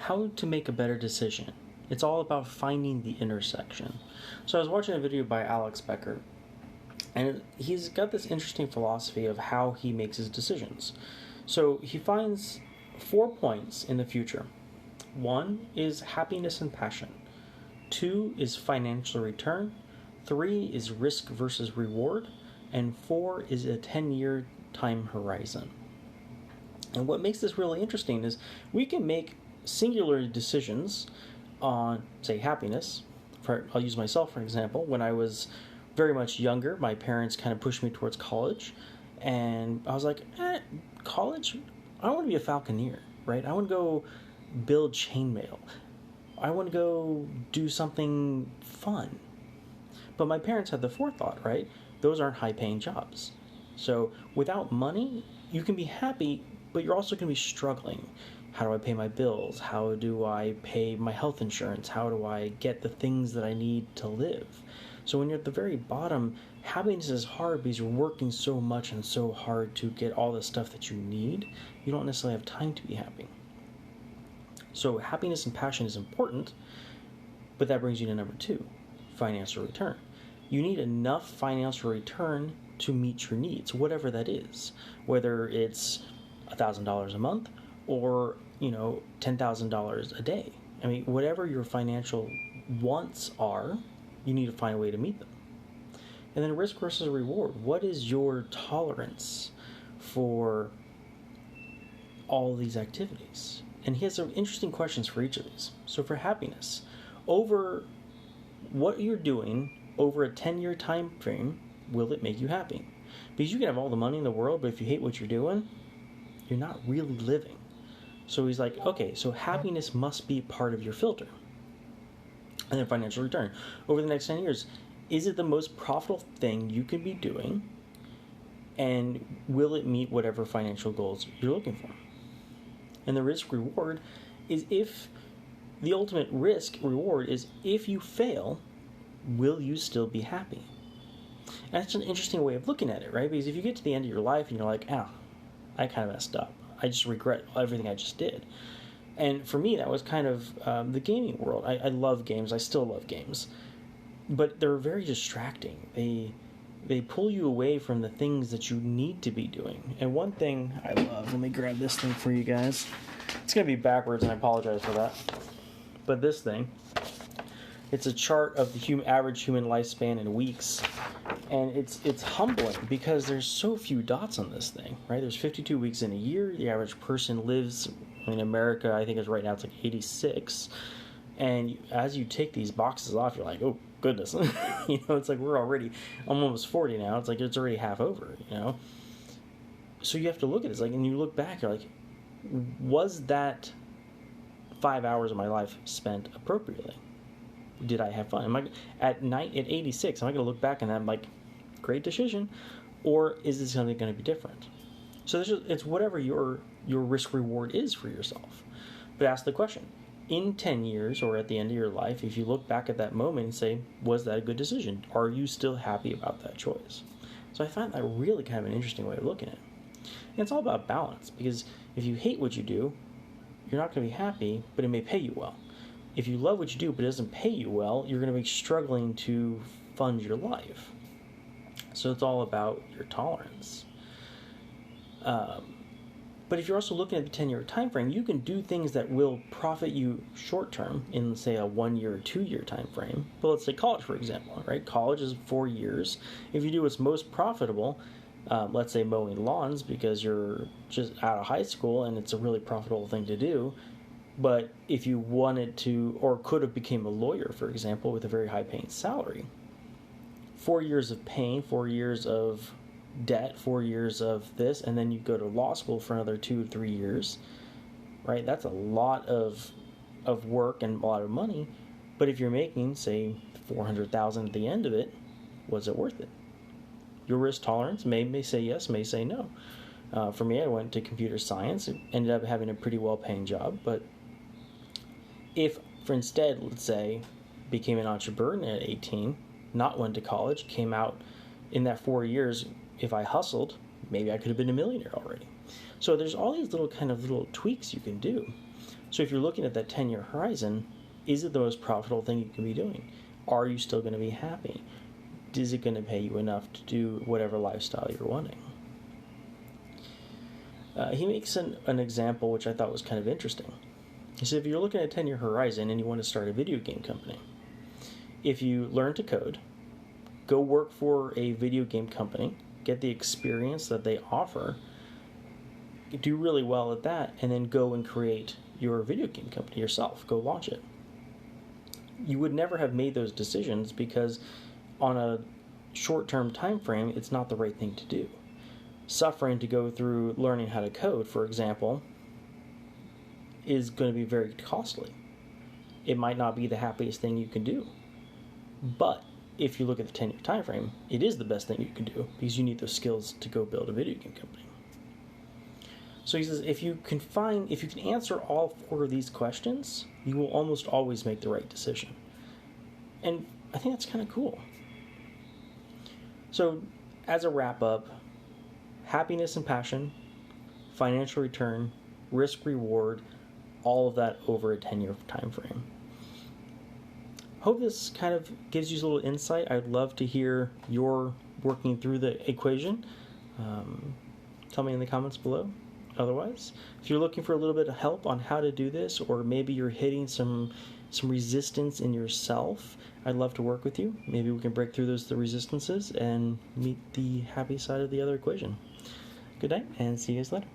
how to make a better decision. It's all about finding the intersection. So I was watching a video by Alex Becker, and he's got this interesting philosophy of how he makes his decisions. So he finds 4 points in the future. 1 is happiness and passion. 2 is financial return. 3 is risk versus reward. And 4 is a 10-year time horizon. And what makes this really interesting is we can make singular decisions on, say, happiness. I'll use myself for an example. When I was very much younger, my parents kind of pushed me towards college. And I was like, college? I want to be a falconer, right? I want to go build chainmail. I want to go do something fun. But my parents had the forethought, right? Those aren't high-paying jobs. So without money, you can be happy, but you're also going to be struggling. How do I pay my bills? How do I pay my health insurance? How do I get the things that I need to live? So when you're at the very bottom, happiness is hard because you're working so much and so hard to get all the stuff that you need. You don't necessarily have time to be happy. So happiness and passion is important, but that brings you to number 2, financial return. You need enough financial return to meet your needs, whatever that is, whether it's $1,000 a month or, $10,000 a day. I mean, whatever your financial wants are, you need to find a way to meet them. And then risk versus reward. What is your tolerance for all of these activities? And he has some interesting questions for each of these. So for happiness, over what you're doing over a 10-year time frame, will it make you happy? Because you can have all the money in the world, but if you hate what you're doing, you're not really living. So he's like, okay, so happiness must be part of your filter. And then financial return. Over the next 10 years, is it the most profitable thing you can be doing? And will it meet whatever financial goals you're looking for? And the risk reward is if the ultimate risk reward is if you fail, will you still be happy? And that's an interesting way of looking at it, right? Because if you get to the end of your life and you're like, I kind of messed up. I just regret everything I just did. And for me, that was kind of the gaming world. I love games. I still love games. But they're very distracting. They pull you away from the things that you need to be doing. And one thing I love, let me grab this thing for you guys. It's going to be backwards, and I apologize for that. But this thing, it's a chart of the average human lifespan in weeks. And it's humbling because there's so few dots on this thing, right? There's 52 weeks in a year. The average person lives in America, I think right now it's like 86. And as you take these boxes off, you're like, oh, goodness. It's like I'm almost 40 now. It's like it's already half over, So you have to look at it. It's like, and you look back, you're like, was that 5 hours of my life spent appropriately? Did I have fun? At 86, am I going to look back and I'm like, great decision? Or is this something going to be different? So it's whatever your risk reward is for yourself. But ask the question, in 10 years or at the end of your life, if you look back at that moment and say, was that a good decision? Are you still happy about that choice? So I find that really kind of an interesting way of looking at it. And it's all about balance, because if you hate what you do, you're not going to be happy, but it may pay you well. If you love what you do, but it doesn't pay you well, you're going to be struggling to fund your life. So it's all about your tolerance. But if you're also looking at the 10-year time frame, you can do things that will profit you short term in, say, a 1-year or 2-year time frame. But let's say college, for example, right? College is 4 years. If you do what's most profitable, let's say mowing lawns because you're just out of high school and it's a really profitable thing to do. But if you wanted to, or could have became a lawyer, for example, with a very high-paying salary, 4 years of pain, 4 years of debt, 4 years of this, and then you go to law school for another 2 or 3 years, right? That's a lot of work and a lot of money. But if you're making, say, $400,000 at the end of it, was it worth it? Your risk tolerance may say yes, may say no. For me, I went to computer science, ended up having a pretty well-paying job, but if, for instead, let's say, became an entrepreneur at 18, not went to college, came out in that 4 years, if I hustled, maybe I could have been a millionaire already. So there's all these little tweaks you can do. So if you're looking at that 10-year horizon, is it the most profitable thing you can be doing? Are you still going to be happy? Is it going to pay you enough to do whatever lifestyle you're wanting? He makes an example which I thought was kind of interesting. He said if you're looking at a 10-year horizon and you want to start a video game company, if you learn to code, go work for a video game company, get the experience that they offer, do really well at that, and then go and create your video game company yourself. Go launch it. You would never have made those decisions because on a short-term time frame, it's not the right thing to do. Suffering to go through learning how to code, for example, is going to be very costly. It might not be the happiest thing you can do. But if you look at the 10-year time frame, it is the best thing you can do because you need those skills to go build a video game company. So he says if you can answer all 4 of these questions, you will almost always make the right decision. And I think that's kind of cool. So as a wrap up, happiness and passion, financial return, risk reward, all of that over a 10-year time frame. Hope this kind of gives you a little insight. I'd love to hear your working through the equation. Tell me in the comments below. Otherwise, if you're looking for a little bit of help on how to do this, or maybe you're hitting some resistance in yourself, I'd love to work with you. Maybe we can break through the resistances and meet the happy side of the other equation. Good night, and see you guys later.